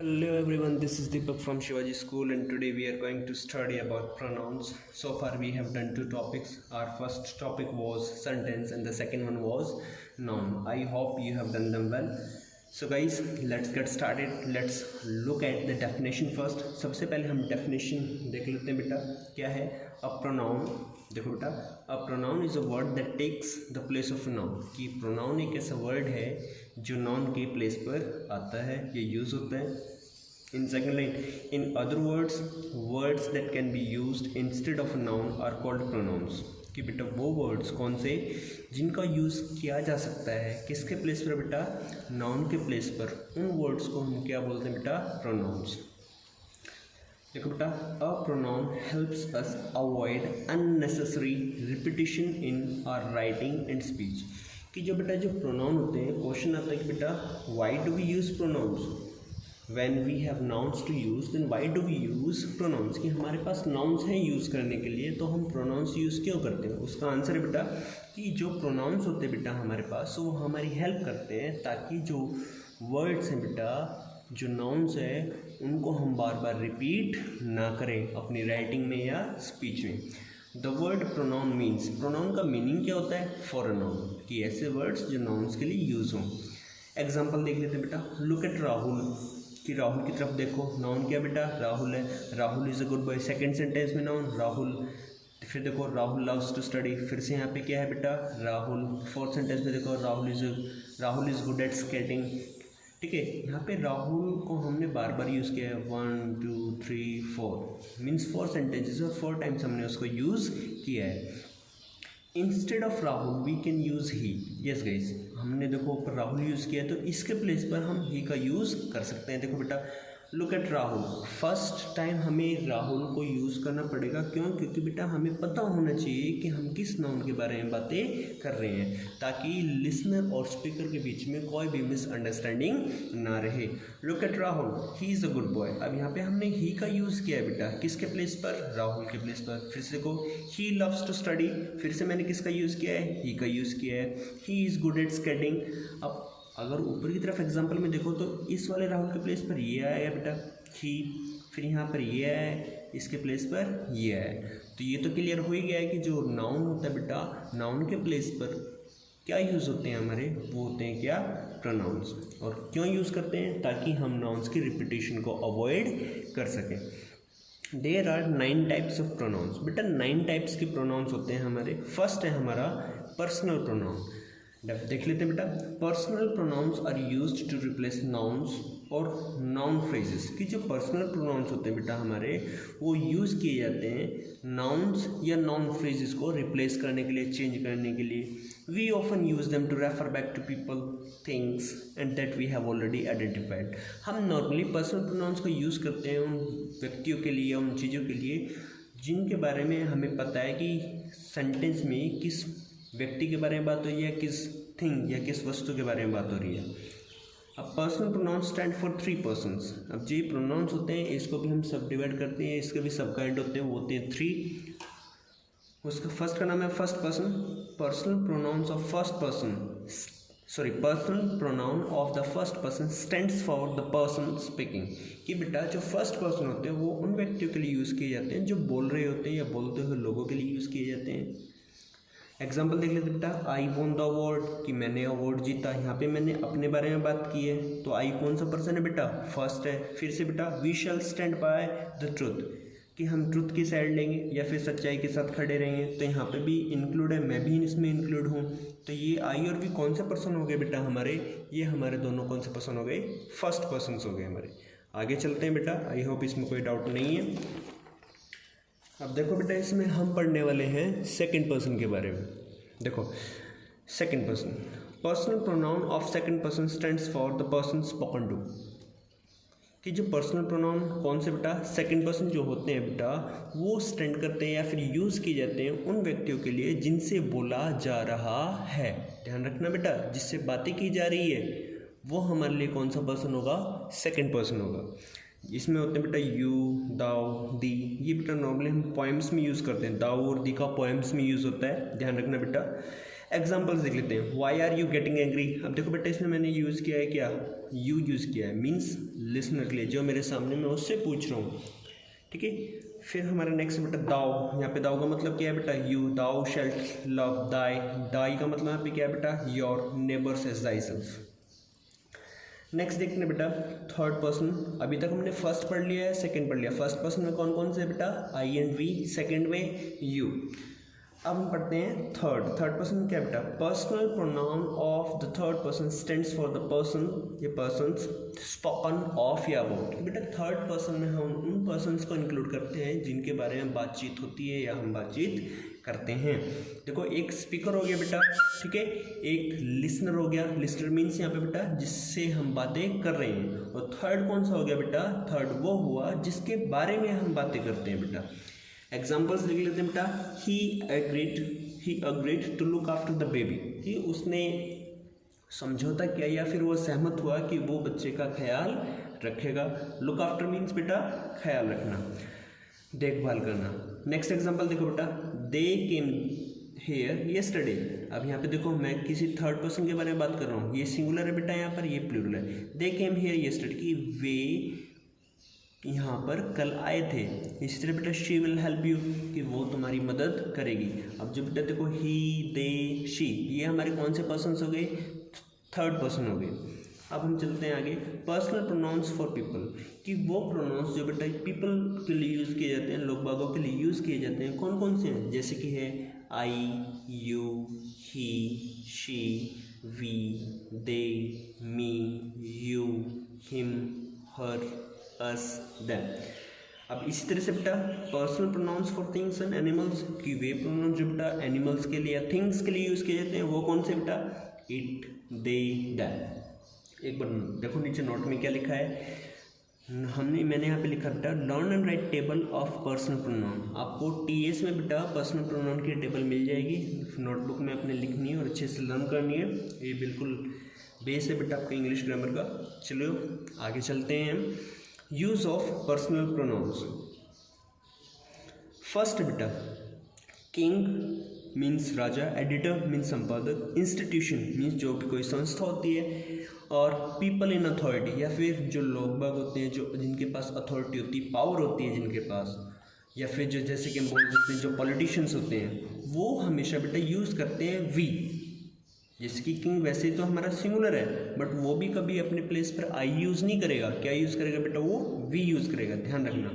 Hello everyone, this is Deepak from Shivaji School and today we are going to study about pronouns. So far we have done two topics. Our first topic was sentence and the second one was noun. I hope you have done them well. So guys, let's get started. Let's look at the definition first. सबसे पहले हम definition देख लेते हैं बेटा, क्या है a pronoun. देखो बेटा, a pronoun is a word that takes the place of a noun. कि pronoun एक ऐसा word है जो noun के place पर आता है या use होता है. In second line, in other words, words that can be used instead of a noun are called pronouns. कि बेटा वो वर्ड्स कौन से जिनका यूज़ किया जा सकता है किसके प्लेस पर बेटा, नाउन के प्लेस पर. उन वर्ड्स को हम क्या बोलते हैं बेटा, प्रोनाउंस. देखो बेटा, a pronoun helps us avoid unnecessary repetition in our writing and speech. कि जो बेटा जो प्रोनाउन होते हैं, क्वेश्चन आता है कि बेटा why do we use pronouns when we have nouns to use, then why do we use pronouns. कि हमारे पास nouns हैं यूज़ करने के लिए, तो हम pronouns यूज़ क्यों करते हैं. उसका आंसर है बेटा कि जो pronouns होते हैं बेटा हमारे पास, वो हमारी हेल्प करते हैं ताकि जो वर्ड्स हैं बेटा, जो nouns है, उनको हम बार बार रिपीट ना करें अपनी राइटिंग में या स्पीच में. The word pronoun means, pronoun का मीनिंग क्या होता है, फॉर अ नाउन. कि ऐसे वर्ड्स जो नाउन्स के लिए यूज़ हों. एग्जाम्पल देख लेते हैं बेटा. Look at Rahul. कि राहुल की तरफ देखो, नाउन क्या बेटा, राहुल है. Rahul is a good boy. Second sentence में नाउन राहुल. फिर देखो राहुल लव्स टू स्टडी. फिर से यहाँ पे क्या है बेटा, राहुल. फोर्थ सेंटेंस में देखो Rahul is good at skating. ठीक है, यहाँ पे राहुल को हमने बार बार यूज़ किया है. 1 2 3 4 मीन्स 4 सेंटेंसेस और 4 टाइम्स हमने उसको यूज़ किया है. Instead of Rahul we can use he. Yes guys, हमने देखो ऊपर राहुल यूज़ किया है, तो इसके प्लेस पर हम ही का यूज़ कर सकते हैं. देखो बेटा, look at Rahul. First time हमें राहुल को यूज़ करना पड़ेगा. क्यों? क्योंकि बेटा हमें पता होना चाहिए कि हम किस नाउन के बारे में बातें कर रहे हैं, ताकि लिसनर और स्पीकर के बीच में कोई भी मिसअंडरस्टैंडिंग ना रहे. Look at Rahul, he is a good boy. अब यहाँ पे हमने ही का यूज़ किया है बेटा, किसके प्लेस पर, राहुल के प्लेस पर. फिर से देखो, ही लव्स टू स्टडी. फिर से मैंने किसका यूज़ किया है, ही का यूज़ किया है. He is good at skating. अब अगर ऊपर की तरफ एग्जाम्पल में देखो तो इस वाले राहुल के प्लेस पर ये आया बेटा, ही. फिर यहाँ पर ये है, इसके प्लेस पर ये है. तो ये तो क्लियर हो ही गया है कि जो नाउन होता है बेटा, नाउन के प्लेस पर क्या यूज़ होते हैं हमारे, वो होते हैं क्या, प्रोनाउंस. और क्यों यूज़ करते हैं, ताकि हम नाउन्स की रिपीटेशन को अवॉइड कर सकें. There are 9 types of pronouns. बेटा 9 टाइप्स के प्रोनाउंस होते हैं हमारे. फर्स्ट है हमारा पर्सनल प्रोनाउन. देख लेते हैं बेटा. Personal pronouns are used to replace nouns और नाउन फ्रेजेस. कि जो पर्सनल प्रोनाउंस होते हैं बेटा हमारे, वो यूज़ किए जाते हैं नाउन्स या नाउन फ्रेजेस को रिप्लेस करने के लिए, चेंज करने के लिए. We often use them to refer back to people, things and that we have already identified. हम नॉर्मली पर्सनल प्रोनाउंस को यूज़ करते हैं उन व्यक्तियों के लिए, उन चीज़ों के लिए जिनके बारे में हमें पता है कि सेंटेंस में किस व्यक्ति के बारे में बात हो रही है, किस थिंग या किस वस्तु के बारे में बात हो रही है. अब personal pronouns stand for 3 persons. अब जो प्रोनाउंस होते हैं इसको भी हम सब डिवाइड करते हैं, इसके भी सब काइंड होते हैं, वो होते हैं 3. उसका फर्स्ट का नाम है first person. Personal pronouns of first person, personal pronoun of the first person stands for the person speaking. कि बेटा जो फर्स्ट पर्सन होते हैं वो उन व्यक्तियों के लिए यूज़ किए जाते हैं जो बोल रहे होते हैं या बोलते हुए लोगों के लिए यूज़ किए जाते हैं. एग्जाम्पल देख लेते बेटा. आई वॉन द अवार्ड. कि मैंने अवार्ड जीता. यहाँ पे मैंने अपने बारे में बात की है, तो आई कौन सा पर्सन है बेटा, फर्स्ट है. फिर से बेटा, we shall stand by the truth. कि हम ट्रुथ की साइड लेंगे या फिर सच्चाई के साथ खड़े रहेंगे. तो यहाँ पे भी इंक्लूड है, मैं भी इसमें इंक्लूड हूँ. तो ये आई और वी कौन से पर्सन हो गए बेटा हमारे, ये हमारे दोनों कौन से पर्सन हो गए, फर्स्ट पर्सन हो गए हमारे. आगे चलते हैं बेटा. आई होप इसमें कोई डाउट नहीं है. अब देखो बेटा, इसमें हम पढ़ने वाले हैं सेकंड पर्सन के बारे में. देखो, second person. Personal pronoun of second person stands for the person spoken to. कि जो पर्सनल प्रोनाउन कौन से बेटा, सेकंड पर्सन जो होते हैं बेटा, वो स्टैंड करते हैं या फिर यूज़ किए जाते हैं उन व्यक्तियों के लिए जिनसे बोला जा रहा है. ध्यान रखना बेटा, जिससे बातें की जा रही है वो हमारे लिए कौन सा पर्सन होगा, सेकंड पर्सन होगा. इसमें होते हैं बेटा यू, दाऊ, दी. ये बेटा नॉर्मली हम पोएम्स में यूज़ करते हैं. दाऊ और दी का पोएम्स में यूज़ होता है, ध्यान रखना बेटा. एग्जाम्पल्स देख लेते हैं। Why are you getting angry. अब देखो बेटा इसमें मैंने यूज़ किया है क्या, यू यूज़ किया है, मीन्स लिसनर के लिए, जो मेरे सामने मैं उससे पूछ रहा हूँ, ठीक है। फिर हमारा नेक्स्ट बेटा दाओ। यहाँ पे दाओ का मतलब क्या है बेटा, यू। दाओ शेल्ट लव दाई। दाई का मतलब यहाँ पे क्या है बेटा, your neighbours as thyself. Next देखते हैं बेटा थर्ड पर्सन। अभी तक हमने फर्स्ट पढ़ लिया है, सेकंड पढ़ लिया। फर्स्ट पर्सन में कौन कौन से है बेटा, आई एंड वी, सेकंड में यू। अब हम पढ़ते हैं थर्ड पर्सन में क्या बेटा, personal pronoun of the third person stands for the person, ये पर्सन्स स्पोकन ऑफ या अबाउट। बेटा थर्ड पर्सन में हम उन पर्सन्स को इंक्लूड करते हैं जिनके बारे में बातचीत होती है या हम बातचीत करते हैं। देखो एक स्पीकर हो गया बेटा, ठीक है, एक लिसनर हो गया। लिसनर मीन्स यहाँ पे बेटा जिससे हम बातें कर रहे हैं। और थर्ड कौन सा हो गया बेटा, थर्ड वो हुआ जिसके बारे में हम बातें करते हैं बेटा। एग्जाम्पल्स लिख लेते हैं बेटा। He agreed to look after the baby, कि उसने समझौता किया या फिर वो सहमत हुआ कि वो बच्चे का ख्याल रखेगा। लुक आफ्टर मीन्स बेटा ख्याल रखना, देखभाल करना। नेक्स्ट एग्जाम्पल देखो बेटा, दे केम हेयर यस्टरडे। अब यहाँ पे देखो मैं किसी थर्ड पर्सन के बारे में बात कर रहा हूँ, ये सिंगुलर है बेटा, यहाँ पर ये प्लूरल है। दे केम हेयर यस्टरडे, कि वे यहाँ पर कल आए थे। इसी तरह बेटा शी विल हेल्प यू, कि वो तुम्हारी मदद करेगी। अब जो बेटा देखो ही, दे, शी, ये हमारे कौन से पर्सन्स हो गए, थर्ड पर्सन हो गए। अब हम चलते हैं आगे, पर्सनल प्रोनाउंस फॉर पीपल, कि वो प्रोनाउंस जो बेटा पीपल के लिए यूज़ किए जाते हैं, लोग बागों के लिए यूज़ किए जाते हैं, कौन कौन से हैं, जैसे कि है I, you, he, she, we, they, me, you, him, her, us, them. अब इसी तरह से बेटा personal pronouns for things and animals, कि वे प्रोनाउंस जो बेटा एनिमल्स के लिए या थिंग्स के लिए यूज़ किए जाते हैं, वो कौन से बेटा, इट, दे, दैट। एक बार देखो नीचे नोट में क्या लिखा है, मैंने यहाँ पे लिखा बेटा learn and right table of personal pronoun. आपको टीएस में बेटा पर्सनल प्रोनाउन की टेबल मिल जाएगी, नोटबुक में अपने लिखनी है और अच्छे से लर्न करनी है। ये बिल्कुल बेस है बेटा आपका इंग्लिश ग्रामर का। चलो आगे चलते हैं। Use of personal pronouns. First बेटा किंग मीन्स राजा, एडिटर मीन्स संपादक, इंस्टीट्यूशन मीन्स जो भी कोई संस्था होती है, और पीपल इन अथॉरिटी या फिर जो लोग बाग होते हैं जो जिनके पास अथॉरिटी होती है, पावर होती है जिनके पास, या फिर जो जैसे कि हम बोल सकते हैं जो पॉलिटिशियंस होते हैं, वो हमेशा बेटा यूज़ करते हैं वी। जैसे कि किंग वैसे तो हमारा सिंगुलर है, बट वो भी कभी अपने प्लेस पर आई यूज़ नहीं करेगा। क्या यूज़ करेगा बेटा, वो वी यूज़ करेगा, ध्यान रखना।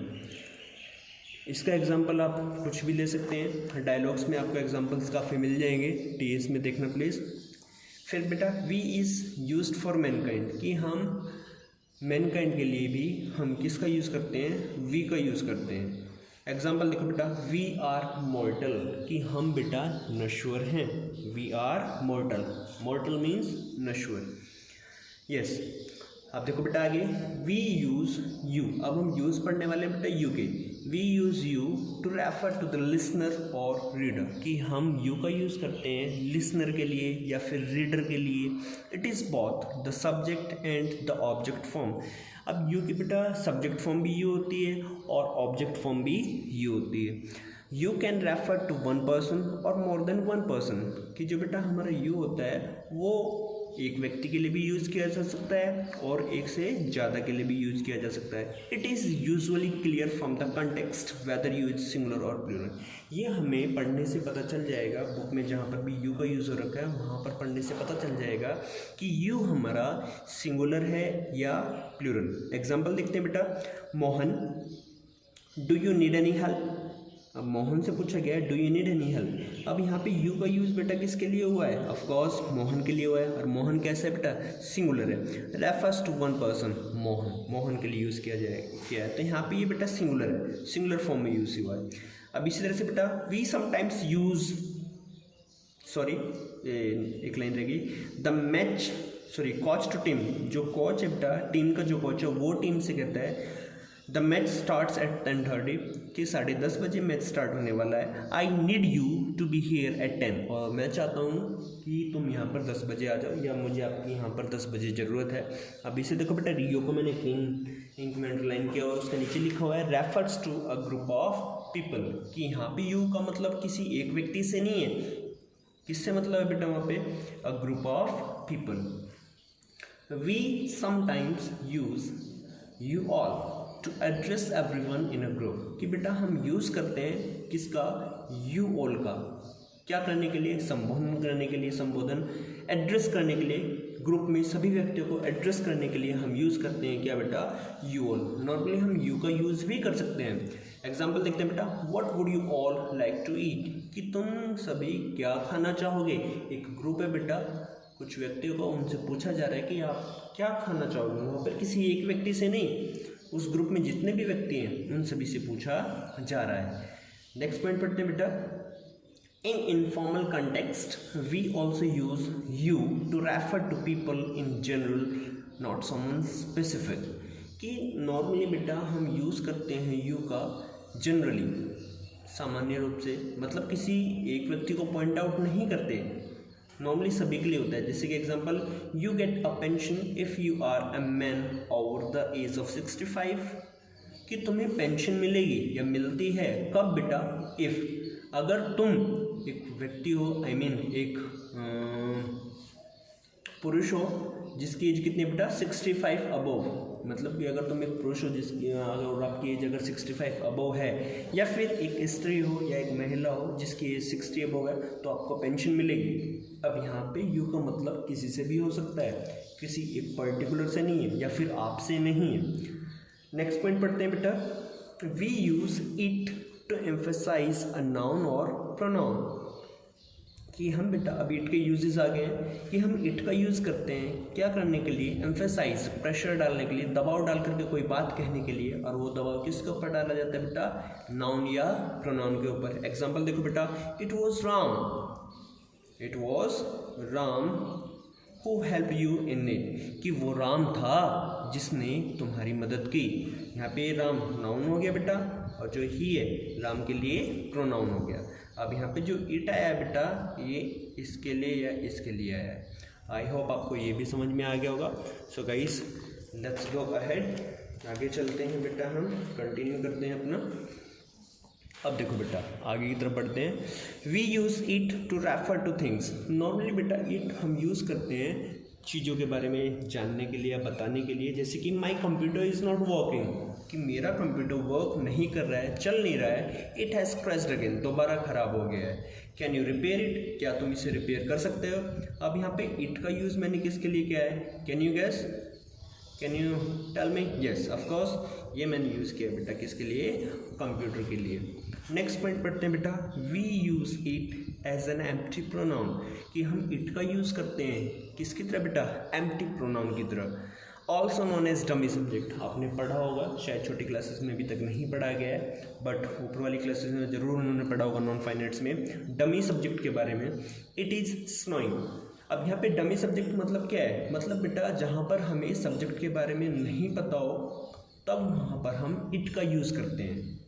इसका एग्जांपल आप कुछ भी ले सकते हैं, डायलॉग्स में आपको एग्जांपल्स काफ़ी मिल जाएंगे, टीएस में देखना प्लीज़। फिर बेटा we is used for mankind, कि हम मैनकाइंड के लिए भी हम किसका यूज़ करते हैं, वी का यूज़ करते हैं। एग्जाम्पल देखो बेटा, वी आर मॉर्टल, कि हम बेटा नश्वर हैं। We are mortal, mortal means नश्वर, यस। अब देखो बेटा आगे, वी यूज़ यू। अब हम यूज़ पढ़ने वाले हैं बेटा यू के। We use you to refer to the listener और रीडर, कि हम यू का यूज़ करते हैं लिसनर के लिए या फिर रीडर के लिए। It is both the subject and the object form. अब यू की बेटा सब्जेक्ट फॉर्म भी यू होती है और ऑब्जेक्ट फॉर्म भी यू होती है। You can refer to one person और मोर देन वन पर्सन, कि जो बेटा हमारा यू होता है वो एक व्यक्ति के लिए भी यूज़ किया जा सकता है और एक से ज़्यादा के लिए भी यूज़ किया जा सकता है। It is usually clear from the context whether you is singular और प्लूरल। ये हमें पढ़ने से पता चल जाएगा, बुक में जहाँ पर भी यू का यूज़ हो रखा है वहाँ पर पढ़ने से पता चल जाएगा कि यू हमारा सिंगुलर है या प्लूरल। एग्जाम्पल देखते हैं बेटा, Mohan, do you need any help. अब मोहन से पूछा गया है do you need any help. अब यहाँ पे यू का यूज़ बेटा किसके लिए हुआ है, ऑफ कोर्स मोहन के लिए हुआ है, और मोहन कैसा है बेटा, सिंगुलर है, refers to one person, Mohan, Mohan के लिए यूज़ किया है। तो यहाँ पे ये बेटा सिंगुलर है, सिंगुलर फॉर्म में यूज़ हुआ है। अब इसी तरह से बेटा वी समटाइम्स यूज़, सॉरी एक लाइन रहेगी, the match, sorry coach to team, जो कोच है बेटा टीम का जो कोच है वो टीम से कहता है द मैच स्टार्ट्स एट 10:30, कि 10:30 बजे मैच स्टार्ट होने वाला है। I need you to be here at 10, और मैं चाहता हूँ कि तुम यहाँ पर 10 बजे आ जाओ, या मुझे आपकी यहाँ पर 10 बजे ज़रूरत है। अब इसे देखो बेटा, रियो को मैंने इंक में अंडरलाइन किया और उसके नीचे लिखा हुआ है refers to a group of people, कि यहाँ पे यू का मतलब किसी एक व्यक्ति से नहीं है, किससे मतलब है बेटा वहाँ पे? A group of people. We sometimes use you all to address everyone in a group. कि बेटा हम यूज़ करते हैं किसका? यू ऑल का. क्या करने के लिए? संबोधन करने के लिए, संबोधन एड्रेस करने के लिए, ग्रुप में सभी व्यक्तियों को एड्रेस करने के लिए हम यूज़ करते हैं क्या बेटा? You all. नॉर्मली हम यू का यूज़ भी कर सकते हैं. एग्जाम्पल देखते हैं बेटा. What would you all like to eat. कि तुम सभी क्या खाना चाहोगे? एक ग्रुप है बेटा, कुछ व्यक्तियों को उनसे पूछा जा रहा है कि आप क्या खाना चाहोगे. वहाँ पर किसी एक व्यक्ति से नहीं, उस ग्रुप में जितने भी व्यक्ति हैं उन सभी से पूछा जा रहा है. नेक्स्ट पॉइंट पढ़ते हैं बेटा. In informal context, we also use you to refer to people in general, not someone specific. कि नॉर्मली बेटा हम यूज़ करते हैं यू का जनरली, सामान्य रूप से, मतलब किसी एक व्यक्ति को पॉइंट आउट नहीं करते, नॉर्मली सभी के लिए होता है. जैसे कि example, you get a pension if you are a man over the age of 65. कि तुम्हें पेंशन मिलेगी या मिलती है कब बेटा? इफ़, अगर तुम एक व्यक्ति हो, आई मीन एक पुरुष हो जिसकी एज कितनी बेटा? 65 अबव. मतलब कि अगर तुम एक पुरुष हो जिसकी अगर आपकी एज अगर 65 अबव है, या फिर एक स्त्री हो या एक महिला हो जिसकी एज 60 अबव है, तो आपको पेंशन मिलेगी. अब यहाँ पे यू का मतलब किसी से भी हो सकता है, किसी एक पर्टिकुलर से नहीं है, या फिर आपसे नहीं है. नेक्स्ट पॉइंट पढ़ते हैं बेटा. We use it to emphasise a noun और प्रोनाउन. कि हम बेटा अब इट के यूजेस आ गए हैं कि हम इट का यूज़ करते हैं क्या करने के लिए? एम्फेसाइज, प्रेशर डालने के लिए, दबाव डाल करके कोई बात कहने के लिए. और वो दबाव किसके ऊपर डाला जाता है बेटा? नाउन या प्रोनाउन के ऊपर. एग्जाम्पल देखो बेटा. It was Ram. It was Ram who help you in it. कि वो राम था जिसने तुम्हारी मदद की. यहाँ पे राम नाउन हो गया बेटा, और जो ही है राम के लिए प्रोनाउन हो गया. अब यहाँ पे जो इट आया है बेटा, ये इसके लिए या इसके लिए आया है. आई होप आपको ये भी समझ में आ गया होगा. So guys, let's go ahead. आगे चलते हैं बेटा, हम कंटिन्यू करते हैं अपना. अब देखो बेटा आगे की तरफ बढ़ते हैं. We use it to refer to things. Normally बेटा इट हम यूज़ करते हैं चीज़ों के बारे में जानने के लिए या बताने के लिए. जैसे कि my computer is not working. कि मेरा कंप्यूटर वर्क नहीं कर रहा है, चल नहीं रहा है. It has crashed again. दोबारा ख़राब हो गया है. Can you repair it. क्या तुम इसे रिपेयर कर सकते हो? अब यहाँ पे इट का यूज़ मैंने किसके लिए किया है? Can you guess? Can you tell me? Yes of course, ये मैंने यूज़ किया बेटा किसके लिए? कंप्यूटर के लिए. नेक्स्ट पॉइंट पढ़ते हैं बेटा. We use it as an empty pronoun. कि हम इट का यूज़ करते हैं किसकी तरह बेटा? एम्प्टी प्रोनाउन की तरह. Also known as dummy subject. आपने पढ़ा होगा, शायद छोटी क्लासेस में अभी तक नहीं पढ़ा गया है, बट ऊपर वाली क्लासेस में ज़रूर उन्होंने पढ़ा होगा नॉन फाइनाइट्स में डमी सब्जेक्ट के बारे में. It is snowing. अब यहाँ पे डमी सब्जेक्ट मतलब क्या है? मतलब बेटा जहाँ पर हमें सब्जेक्ट के बारे में नहीं पता हो तब वहाँ पर हम इट का यूज़ करते हैं.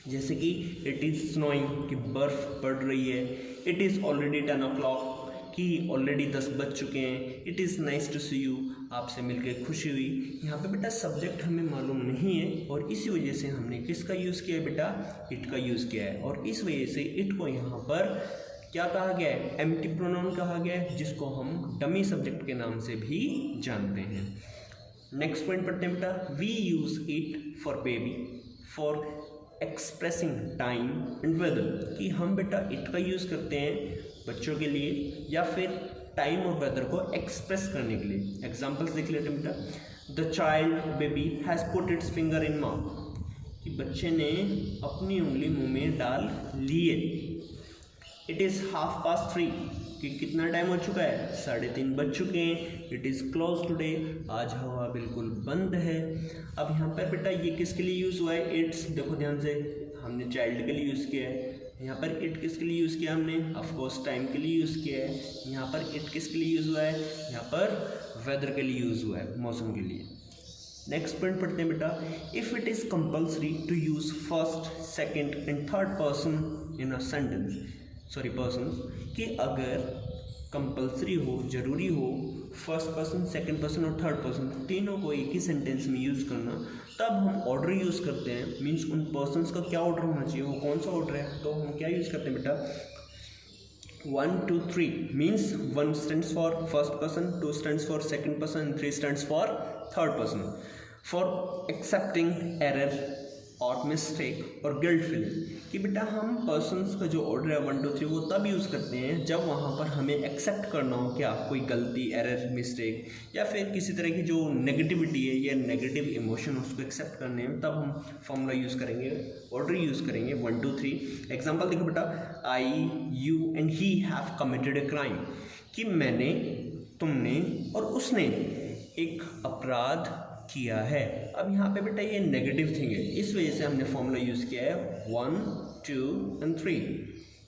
जैसे कि इट इज़ स्नोइंग कि बर्फ़ पड़ रही है. इट इज़ ऑलरेडी 10 o'clock कि ऑलरेडी 10 बज चुके हैं. It is nice to see you. आपसे मिलकर खुशी हुई. यहाँ पे बेटा सब्जेक्ट हमें मालूम नहीं है और इसी वजह से हमने किसका यूज़ किया है बेटा? इट का यूज़ किया है. और इस वजह से इट को यहाँ पर क्या कहा गया है? एम्प्टी प्रोनाउन कहा गया है, जिसको हम डमी सब्जेक्ट के नाम से भी जानते हैं. नेक्स्ट पॉइंट पढ़ते हैं बेटा. We use it for baby for expressing time and weather. कि हम बेटा इट का यूज़ करते हैं बच्चों के लिए या फिर टाइम और वेदर को एक्सप्रेस करने के लिए. एग्जाम्पल्स देख लेते हैं बेटा. The child baby has put it's finger in mouth. कि बच्चे ने अपनी उंगली मुंह में डाल लिए. It is 3:30. कि कितना टाइम हो चुका है? 3:30 बज चुके हैं. It is close today. आज हवा बिल्कुल बंद है. अब यहाँ पर बेटा ये किसके लिए यूज़ हुआ है? इट्स. देखो ध्यान से, हमने चाइल्ड के लिए यूज़ किया है. यहाँ पर इट किसके लिए यूज़ किया हमने? ऑफकोर्स टाइम के लिए यूज़ किया है. यहाँ पर इट किसके लिए यूज़ हुआ है? यहाँ पर वेदर के लिए यूज़ हुआ है, मौसम के लिए. नेक्स्ट पॉइंट पढ़ते हैं बेटा. If it is compulsory to use first, second and third person in a sentence. Sorry persons. कि अगर कंपल्सरी हो, ज़रूरी हो, फर्स्ट पर्सन, सेकंड पर्सन और थर्ड पर्सन तीनों को एक ही सेंटेंस में यूज़ करना, तब हम ऑर्डर यूज़ करते हैं. मीन्स उन पर्सन्स का क्या ऑर्डर होना चाहिए, वो कौन सा ऑर्डर है, तो हम क्या यूज़ करते हैं बेटा? 1 2 3 means 1 stands for first person, 2 stands for second person, and 3 stands for third person. For accepting error और मिस्टेक और गिल्ट फीलिंग कि बेटा हम पर्सन्स का जो ऑर्डर है 1 2 3 वो तब यूज़ करते हैं जब वहाँ पर हमें एक्सेप्ट करना हो क्या कोई गलती, एरर, मिस्टेक या फिर किसी तरह की जो नेगेटिविटी है या नेगेटिव इमोशन उसको एक्सेप्ट करने में, तब हम फॉर्मूला यूज़ करेंगे, ऑर्डर यूज़ करेंगे 1 2 3। एग्जाम्पल देखो बेटा, I, you and he have committed a crime, कि मैंने, तुमने और उसने एक अपराध किया है। अब यहाँ पे बेटा ये नेगेटिव थिंग है, इस वजह से हमने फॉर्मूला यूज़ किया है 1 2 and 3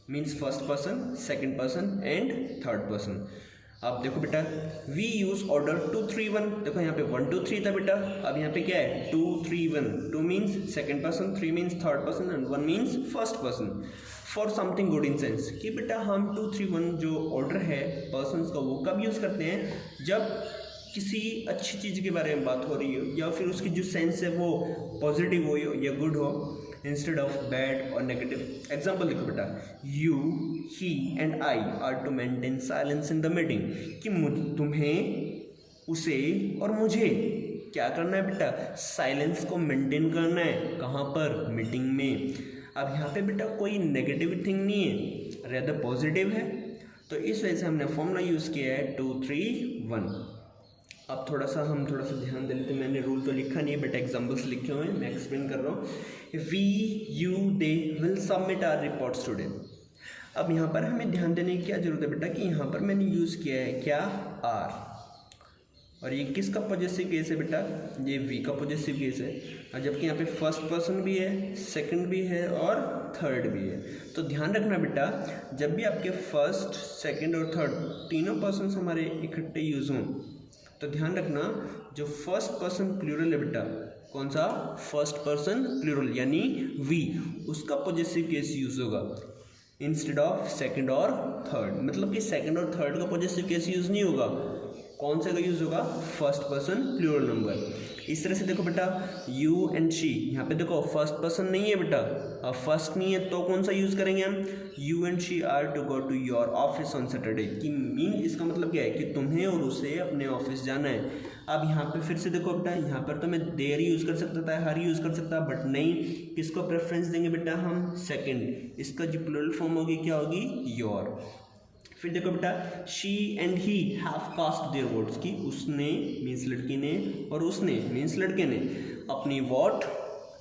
means first person, second person and third person. अब देखो बेटा, वी यूज ऑर्डर 2 3 1, देखो यहाँ पे 1 2 3 था बेटा, अब यहाँ पे क्या है 2 3 1, 2 means second person, 3 means third person and 1 means first person. For something good in sense कि बेटा हम 2 3 1 जो ऑर्डर है पर्सन का वो कब यूज़ करते हैं, जब किसी अच्छी चीज़ के बारे में बात हो रही हो या फिर उसकी जो सेंस है वो पॉजिटिव हो या गुड हो, इंस्टेड ऑफ बैड और नेगेटिव। एग्जाम्पल देखो बेटा, you, he and I are to maintain silence in the meeting, कि तुम्हें, उसे और मुझे क्या करना है बेटा, साइलेंस को मेंटेन करना है। कहाँ पर, मीटिंग में। अब यहाँ पे बेटा कोई नेगेटिव थिंग नहीं है, रेदर पॉजिटिव है, तो इस वजह से हमने फॉर्मूला यूज़ किया है 2 3 1। अब थोड़ा सा ध्यान दे लेते, मैंने रूल तो लिखा नहीं है बट एग्जाम्पल्स लिखे हुए हैं, मैं एक्सप्लेन कर रहा हूँ। We, you, they will submit our reports today. अब यहाँ पर हमें ध्यान देने की क्या जरूरत है बेटा, कि यहाँ पर मैंने यूज़ किया है क्या, आर, और ये किसका पॉजेसिव केस है बेटा, ये वी का पॉजेसिव केस है, और जबकि यहाँ पे फर्स्ट पर्सन भी है, सेकंड भी है और थर्ड भी है। तो ध्यान रखना बेटा, जब भी आपके फर्स्ट, सेकंड और थर्ड तीनों पर्सन हमारे इकट्ठे यूज़ हों, तो ध्यान रखना जो फर्स्ट पर्सन प्लूरल है बेटा, कौन सा, फर्स्ट पर्सन प्लूरल यानी वी, उसका पॉजेसिव केस यूज होगा इंस्टेड ऑफ सेकंड और थर्ड। मतलब कि सेकंड और थर्ड का पॉजेसिव केस यूज नहीं होगा, कौन से का यूज होगा, फर्स्ट पर्सन प्लूरल नंबर। इस तरह से देखो बेटा, यू एंड शी, यहाँ पे देखो फर्स्ट पर्सन नहीं है बेटा, अब फर्स्ट नहीं है तो कौन सा यूज करेंगे हम, you and she are to go to your office on Saturday, कि मीन इसका मतलब क्या है कि तुम्हें और उसे अपने ऑफिस जाना है। अब यहाँ पे फिर से देखो बेटा, यहाँ पर तो मैं देयर यूज़ कर सकता था, हर यूज़ कर सकता, बट नहीं, किसको प्रेफरेंस देंगे बेटा हम, सेकंड। इसका जो प्लूरल फॉर्म होगी क्या होगी, योर। फिर देखो बेटा, she and he have cast their votes, की उसने मीन्स लड़की ने और उसने मीन्स लड़के ने अपनी वोट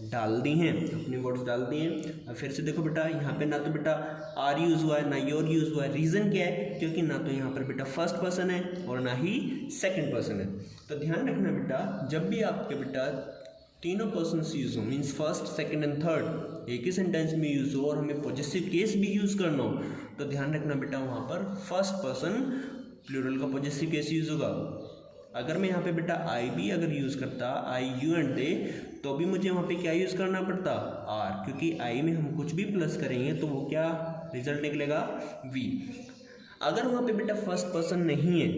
डाल दी हैं, अपनी वोट्स डाल दी हैं। अब फिर से देखो बेटा, यहाँ पे ना तो बेटा आर यूज़ हुआ है ना योर यूज़ हुआ है, रीज़न क्या है, क्योंकि ना तो यहाँ पर बेटा फर्स्ट पर्सन है और ना ही सेकंड पर्सन है। तो ध्यान रखना बेटा, जब भी आपके बेटा तीनों पर्सन्स यूज़ हो, means first, second and third एक ही सेंटेंस में यूज़ हो और हमें पॉजिटिव केस भी यूज़ करना हो, तो ध्यान रखना बेटा वहाँ पर फर्स्ट पर्सन प्लूरल का पॉजिटिव केस यूज़ होगा। अगर मैं यहाँ पे बेटा आई भी अगर यूज़ करता, आई, यू एंड दे, तो भी मुझे वहाँ पे क्या यूज़ करना पड़ता, आर, क्योंकि आई में हम कुछ भी प्लस करेंगे तो वो क्या रिजल्ट निकलेगा, वी। अगर वहाँ पे बेटा फर्स्ट पर्सन नहीं है,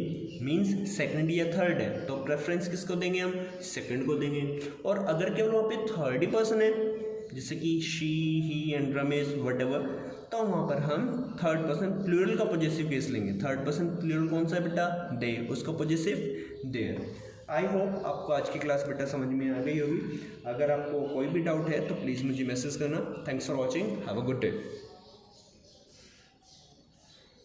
मीन्स सेकंड या थर्ड है, तो प्रेफरेंस किसको देंगे हम, सेकंड को देंगे। और अगर केवल वहाँ पे थर्ड ही पर्सन है, जैसे कि she, he and Ramesh whatever, तो वहाँ पर हम थर्ड पर्सन प्लूरल का पॉजिटिव केस लेंगे। थर्ड पर्सन प्लूरल कौन सा है बेटा, दे, उसका पॉजिटिव देयर। आई होप आपको आज की क्लास बेटा समझ में आ गई होगी। अगर आपको कोई भी डाउट है तो प्लीज़ मुझे मैसेज करना। Thanks for watching, have a good day.